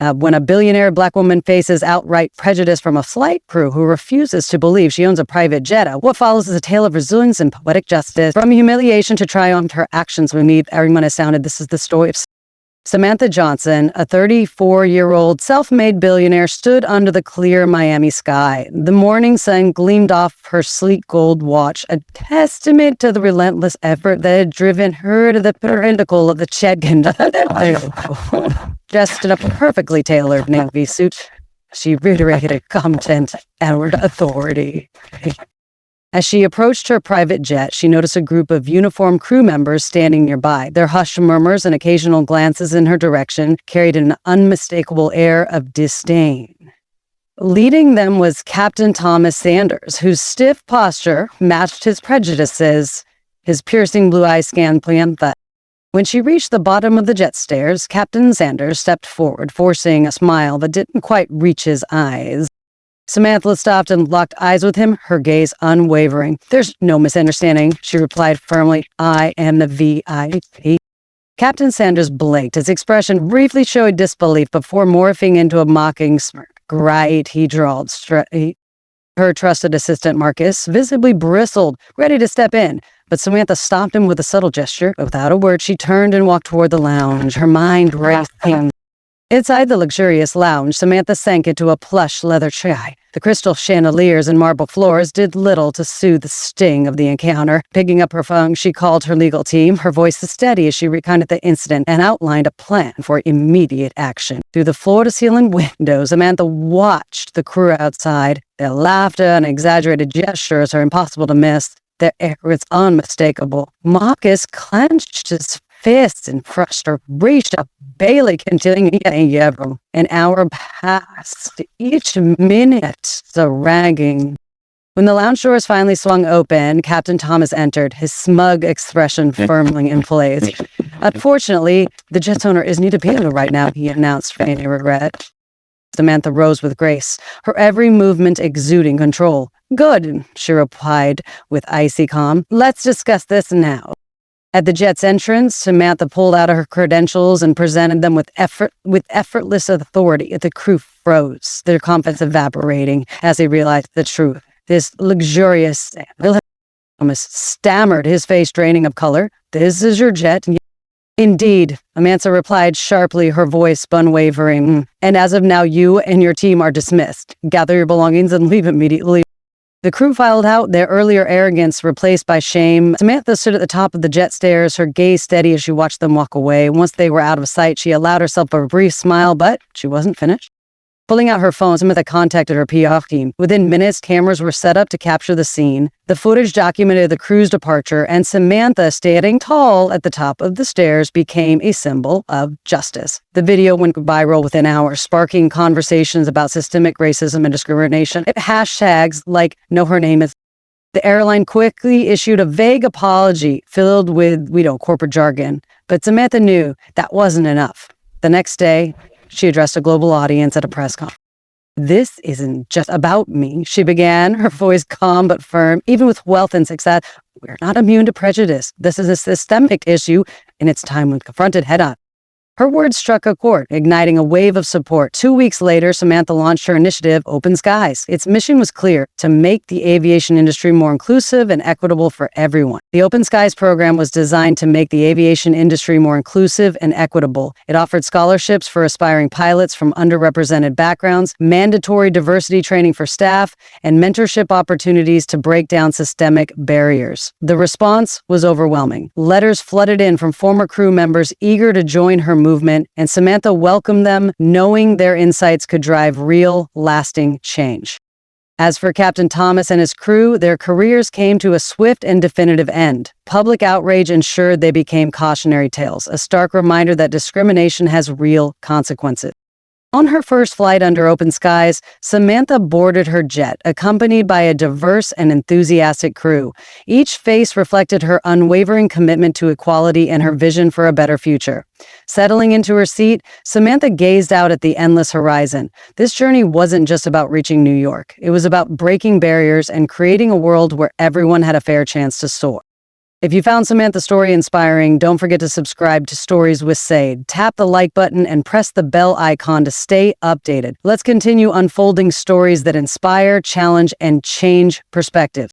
When a billionaire black woman faces outright prejudice from a flight crew who refuses to believe she owns a private jet, what follows is a tale of resilience and poetic justice. From humiliation to triumph, her actions will leave everyone astounded. This is the story of Samantha Johnson, a 34-year-old self-made billionaire, stood under the clear Miami sky. The morning sun gleamed off her sleek gold watch, a testament to the relentless effort that had driven her to the pinnacle of the Chedkin. Dressed in a perfectly tailored navy suit, she reiterated competent and authority. As she approached her private jet, she noticed a group of uniformed crew members standing nearby. Their hushed murmurs and occasional glances in her direction carried an unmistakable air of disdain. Leading them was Captain Thomas Sanders, whose stiff posture matched his prejudices. His piercing blue eyes scanned Samantha. When she reached the bottom of the jet stairs, Captain Sanders stepped forward, forcing a smile that didn't quite reach his eyes. Samantha stopped and locked eyes with him, her gaze unwavering. "There's no misunderstanding," she replied firmly. "I am the VIP." Captain Sanders blinked. His expression briefly showed disbelief before morphing into a mocking smirk. "Right," he drawled straight. Her trusted assistant, Marcus, visibly bristled, ready to step in. But Samantha stopped him with a subtle gesture. Without a word, she turned and walked toward the lounge, her mind racing. Inside the luxurious lounge, Samantha sank into a plush leather chair. The crystal chandeliers and marble floors did little to soothe the sting of the encounter. Picking up her phone, she called her legal team, her voice steady as she recounted the incident and outlined a plan for immediate action. Through the floor-to-ceiling windows, Samantha watched the crew outside. Their laughter and exaggerated gestures are impossible to miss. Their air was unmistakable. Marcus clenched his fists in frustration. Bailey continued. An hour passed, each minute dragging. When the lounge doors finally swung open, Captain Thomas entered, his smug expression firmly in place. "Unfortunately, the jet's owner isn't needed right now," he announced, feigning regret. Samantha rose with grace, her every movement exuding control. "Good," she replied with icy calm. "Let's discuss this now." At the jet's entrance, Samantha pulled out her credentials and presented them with effortless authority. The crew froze, their confidence evaporating as they realized the truth. This luxurious Thomas stammered, his face draining of color. "This is your jet." "Indeed," Samantha replied sharply, her voice unwavering. "And as of now, you and your team are dismissed. Gather your belongings and leave immediately." The crew filed out, their earlier arrogance replaced by shame. Samantha stood at the top of the jet stairs, her gaze steady as she watched them walk away. Once they were out of sight, she allowed herself a brief smile, but she wasn't finished. Pulling out her phone, Samantha contacted her PR team. Within minutes, cameras were set up to capture the scene. The footage documented the crew's departure, and Samantha, standing tall at the top of the stairs, became a symbol of justice. The video went viral within hours, sparking conversations about systemic racism and discrimination. Hashtags like "No, her name is." The airline quickly issued a vague apology filled with, corporate jargon. But Samantha knew that wasn't enough. The next day, she addressed a global audience at a press conference. "This isn't just about me," she began, her voice calm but firm. "Even with wealth and success, we're not immune to prejudice. This is a systemic issue, and it's time we confront it head on." Her words struck a chord, igniting a wave of support. 2 weeks later, Samantha launched her initiative, Open Skies. Its mission was clear: to make the aviation industry more inclusive and equitable for everyone. The Open Skies program was designed to make the aviation industry more inclusive and equitable. It offered scholarships for aspiring pilots from underrepresented backgrounds, mandatory diversity training for staff, and mentorship opportunities to break down systemic barriers. The response was overwhelming. Letters flooded in from former crew members eager to join her movement, and Samantha welcomed them, knowing their insights could drive real, lasting change. As for Captain Thomas and his crew, their careers came to a swift and definitive end. Public outrage ensured they became cautionary tales, a stark reminder that discrimination has real consequences. On her first flight under Open Skies, Samantha boarded her jet, accompanied by a diverse and enthusiastic crew. Each face reflected her unwavering commitment to equality and her vision for a better future. Settling into her seat, Samantha gazed out at the endless horizon. This journey wasn't just about reaching New York. It was about breaking barriers and creating a world where everyone had a fair chance to soar. If you found Samantha's story inspiring, don't forget to subscribe to Stories with Sade. Tap the like button and press the bell icon to stay updated. Let's continue unfolding stories that inspire, challenge, and change perspective.